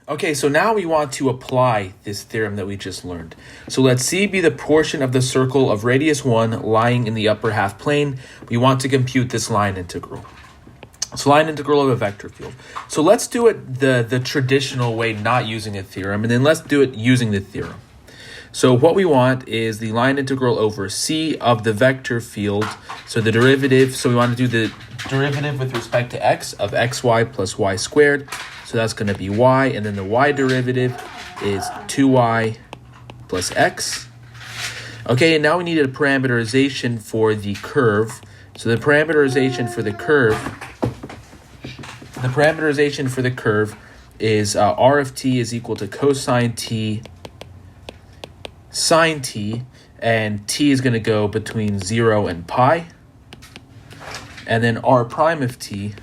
Okay, so now we want to apply this theorem that we just learned. So let C be the portion of the circle of radius 1 lying in the upper half plane. We want to compute this line integral. So line integral of a vector field. So let's do it the traditional way, not using a theorem, and then let's do it using the theorem. So what we want is the line integral over C of the vector field. So the derivative, so we want to do the derivative with respect to x of xy plus y squared. So that's going to be y, and then the y derivative is 2y plus x. Okay, and now we need a parameterization for the curve. So the parameterization for the curve is r of t is equal to cosine t sine t, and t is going to go between 0 and pi. And then r prime of t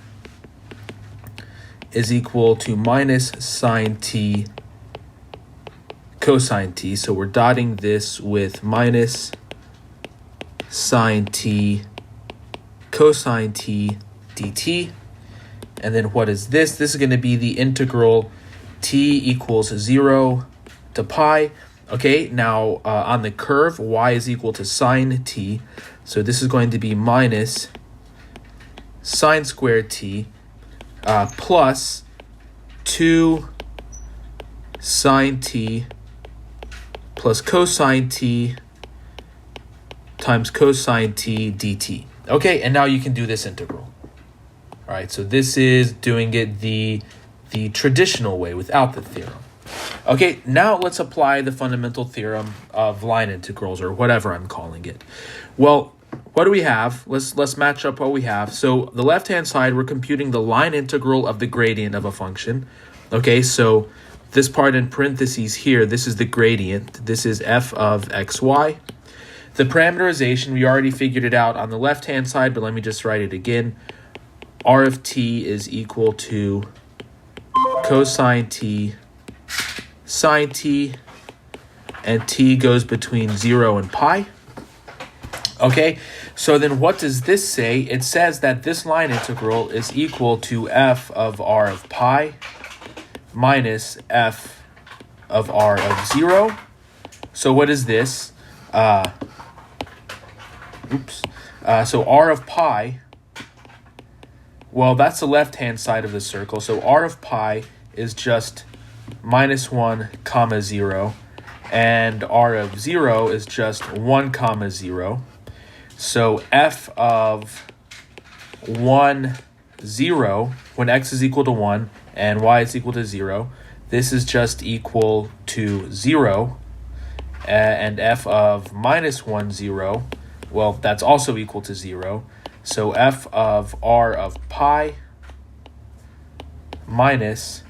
is equal to minus sine t cosine t. So we're dotting this with minus sine t cosine t dt. And then what is this? This is going to be the integral t equals 0 to pi. Okay, now on the curve, y is equal to sine t. So this is going to be minus sine squared t plus 2 sine t plus cosine t times cosine t dt. Okay, and now you can do this integral. All right, so this is doing it the traditional way without the theorem. Okay, now let's apply the fundamental theorem of line integrals, or whatever I'm calling it. Well, what do we have? Let's match up what we have. So the left-hand side, we're computing the line integral of the gradient of a function. Okay, so this part in parentheses here, this is the gradient. This is f of xy. The parameterization, we already figured it out on the left-hand side, but let me just write it again. R of t is equal to cosine t sine t, and t goes between 0 and pi. Okay, so then what does this say? It says that this line integral is equal to f of r of pi minus f of r of 0. So what is this? So r of pi, well, that's the left-hand side of the circle. So r of pi is just minus 1 comma 0, and r of 0 is just 1 comma 0. So f of 1 0, when x is equal to 1 and y is equal to 0, this is just equal to 0. And f of minus 1 0, well, that's also equal to 0. So f of r of pi minus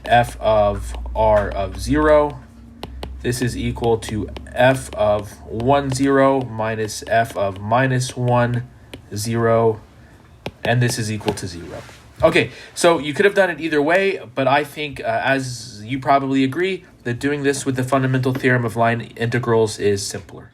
f of r of 0. This is equal to f of 1 0 minus f of minus 1 0. And this is equal to 0. Okay, so you could have done it either way, but I think, as you probably agree, that doing this with the fundamental theorem of line integrals is simpler.